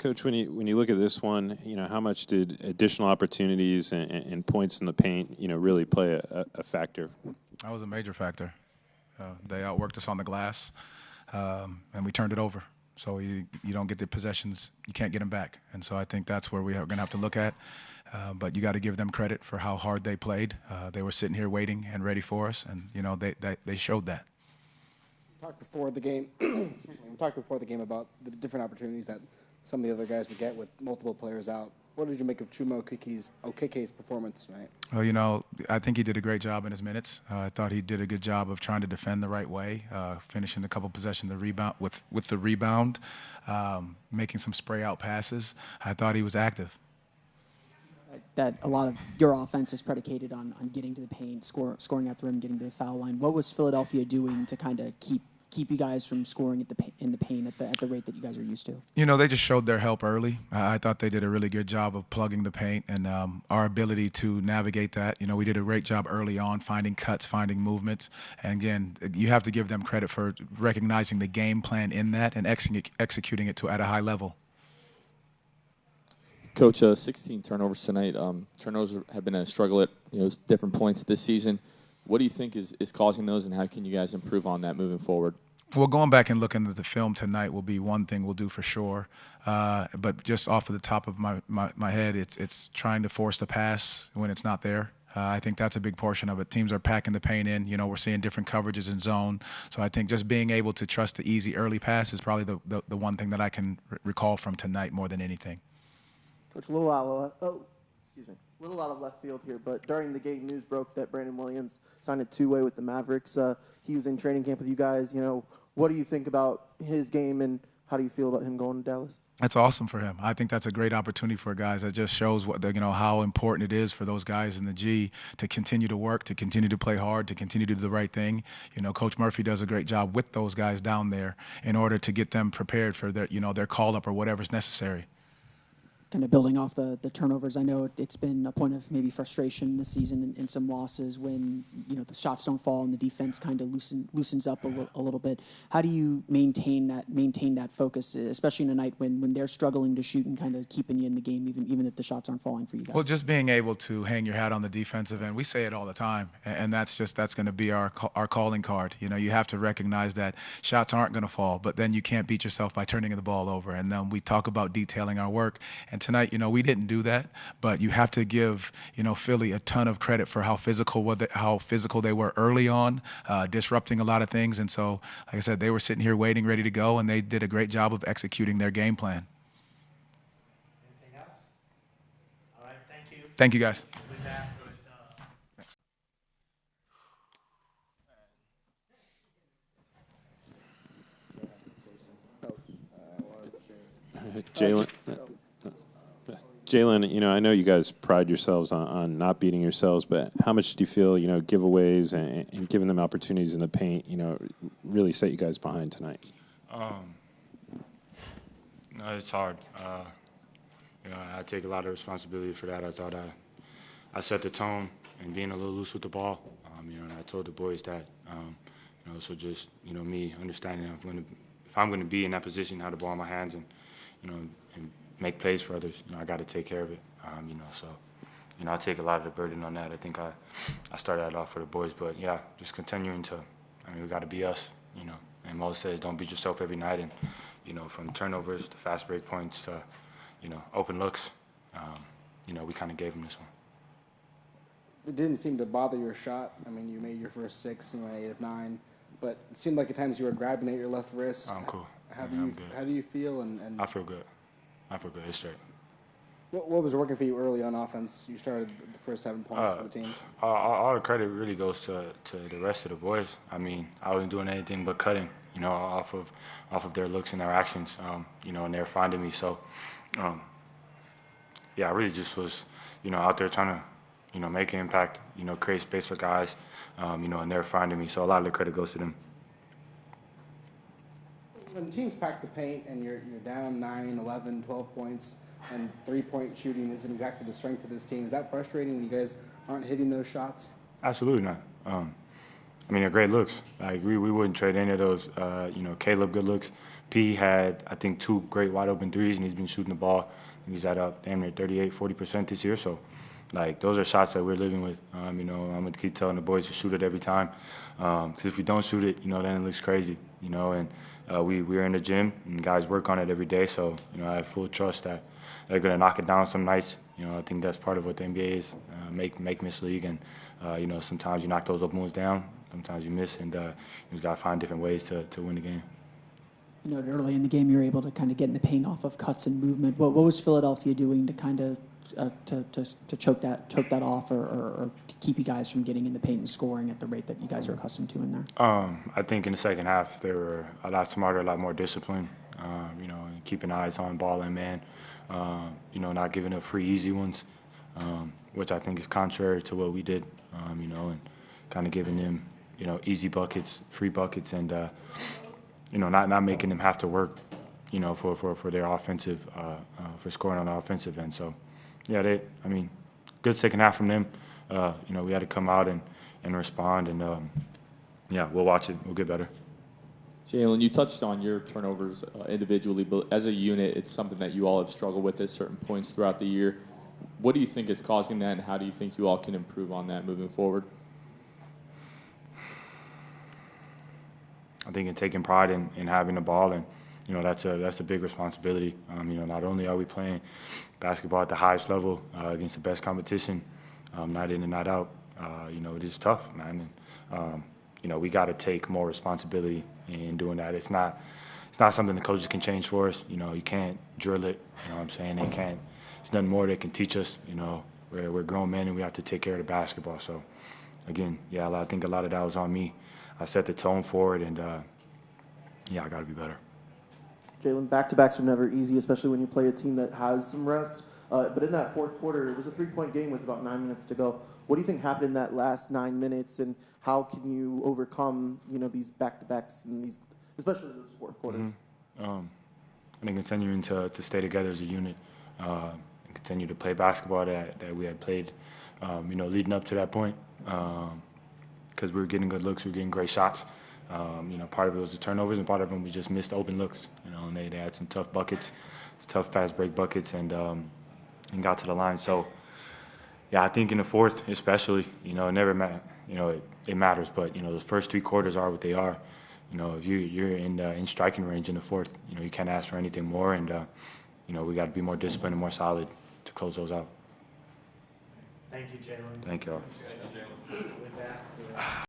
Coach, when you look at this one, how much did additional opportunities and points in the paint, really play a factor? That was a major factor. They outworked us on the glass, and we turned it over. So you don't get the possessions, you can't get them back. And so I think that's where we are going to have to look at. But you got to give them credit for how hard they played. They were sitting here waiting and ready for us, and they showed that. We talked before the game. Excuse me. We talked before the game about the different opportunities that some of the other guys would get with multiple players out. What did you make of Chuma Okeke's performance tonight? Well, I think he did a great job in his minutes. I thought he did a good job of trying to defend the right way, finishing a couple possessions with the rebound, making some spray-out passes. I thought he was active. That a lot of your offense is predicated on getting to the paint, scoring at the rim, getting to the foul line. What was Philadelphia doing to kind of keep you guys from scoring in the paint at the rate that you guys are used to? They just showed their help early. I thought they did a really good job of plugging the paint and our ability to navigate that. We did a great job early on finding cuts, finding movements. And again, you have to give them credit for recognizing the game plan in that and executing it at a high level. Coach, 16 turnovers tonight. Turnovers have been a struggle at different points this season. What do you think is causing those, and how can you guys improve on that moving forward? Well, going back and looking at the film tonight will be one thing we'll do for sure. But just off of the top of my head, it's trying to force the pass when it's not there. I think that's a big portion of it. Teams are packing the paint in. We're seeing different coverages in zone. So I think just being able to trust the easy early pass is probably the one thing that I can recall from tonight more than anything. Coach, a little out of left field here, but during the game, news broke that Brandon Williams signed a two-way with the Mavericks. He was in training camp with you guys. What do you think about his game, and how do you feel about him going to Dallas? That's awesome for him. I think that's a great opportunity for guys. That just shows how important it is for those guys in the G to continue to work, to continue to play hard, to continue to do the right thing. Coach Murphy does a great job with those guys down there in order to get them prepared for their call-up or whatever's necessary. Kind of building off the turnovers, I know it's been a point of maybe frustration this season in some losses when the shots don't fall and the defense kind of loosens up a little bit. How do you maintain that focus, especially in a night when they're struggling to shoot and kind of keeping you in the game, even if the shots aren't falling for you guys? Well, just being able to hang your hat on the defensive end. We say it all the time, and that's going to be our calling card. You have to recognize that shots aren't going to fall, but then you can't beat yourself by turning the ball over. And then we talk about detailing our work. And tonight, we didn't do that, but you have to give, Philly a ton of credit for how physical they were early on, disrupting a lot of things. And so, like I said, they were sitting here waiting, ready to go, and they did a great job of executing their game plan. Anything else? All right, thank you. Thank you, guys. With that, Jalen, I know you guys pride yourselves on not beating yourselves, but how much do you feel, giveaways and giving them opportunities in the paint, really set you guys behind tonight? No, it's hard. I take a lot of responsibility for that. I thought I set the tone and being a little loose with the ball. And I told the boys that, so just, me understanding if I'm going to be in that position, have the ball in my hands and make plays for others, I got to take care of it. So I take a lot of the burden on that. I think I started that off for the boys, but yeah, just continuing to, we got to be us, and MOSE says don't beat yourself every night, and from turnovers to fast break points to open looks, we kind of gave them this one. It didn't seem to bother your shot. You made your first 6, 8 of 9, but it seemed like at times you were grabbing at your left wrist. I'm cool. How do you feel? And I feel good. It's straight. What was working for you early on offense? You started the first 7 points for the team. All the credit really goes to the rest of the boys. I wasn't doing anything but cutting, off of their looks and their actions, and they're finding me. So, I really just was, out there trying to, make an impact, create space for guys, and they're finding me. So a lot of the credit goes to them. When teams pack the paint and you're down 9, 11, 12 points and 3-point shooting isn't exactly the strength of this team, is that frustrating when you guys aren't hitting those shots? Absolutely not. They're great looks. We wouldn't trade any of those, Caleb good looks P had, I think, 2 great wide open threes, and he's been shooting the ball. He's at up damn near 38-40% this year. So, like, those are shots that we're living with. You know, I'm gonna keep telling the boys to shoot it every time. Because if we don't shoot it, you know, then it looks crazy. You know, and we're in the gym and guys work on it every day. So, you know, I have full trust that they're gonna knock it down some nights. You know, I think that's part of what the NBA is, make miss league, and you know, sometimes you knock those open ones down, sometimes you miss, and you just gotta find different ways to win the game. You noted early in the game you were able to kind of get in the paint off of cuts and movement. What was Philadelphia doing to kind of to choke that off, or to keep you guys from getting in the paint and scoring at the rate that you guys are accustomed to in there? I think in the second half they were a lot smarter, a lot more disciplined. You know, and keeping eyes on ball and man. You know, not giving up free easy ones, which I think is contrary to what we did. You know, and kind of giving them, you know, easy buckets, free buckets, and you know, not making them have to work, you know, for their offensive, for scoring on the offensive end. So, yeah, I mean, good second half from them. You know, we had to come out and respond, and yeah, we'll watch it. We'll get better. Jalen, you touched on your turnovers individually, but as a unit, it's something that you all have struggled with at certain points throughout the year. What do you think is causing that, and how do you think you all can improve on that moving forward? I think in taking pride in having the ball, and you know, that's a big responsibility. You know, not only are we playing basketball at the highest level against the best competition, night in and night out, you know, it is tough, man. And you know, we got to take more responsibility in doing that. It's not something the coaches can change for us. You know, you can't drill it. You know what I'm saying? They can't. There's nothing more they can teach us. You know, we're grown men and we have to take care of the basketball. So, again, yeah, I think a lot of that was on me. I set the tone for it, and yeah, I got to be better. Jalen, back-to-backs are never easy, especially when you play a team that has some rest. But in that fourth quarter, it was a 3-point game with about 9 minutes to go. What do you think happened in that last 9 minutes, and how can you overcome, you know, these back-to-backs and these, especially those fourth quarters? I think continuing to stay together as a unit, and continue to play basketball that we had played, you know, leading up to that point, because we were getting good looks, we were getting great shots. You know, part of it was the turnovers, and part of them we just missed open looks. You know, and they had some tough buckets, tough fast break buckets, and got to the line. So, yeah, I think in the fourth, especially, you know, it never you know, it matters, but you know, the first 3 quarters are what they are. You know, if you're in striking range in the fourth, you know, you can't ask for anything more, and you know, we got to be more disciplined and more solid to close those out. Thank you, Jalen. Thank you all. With that,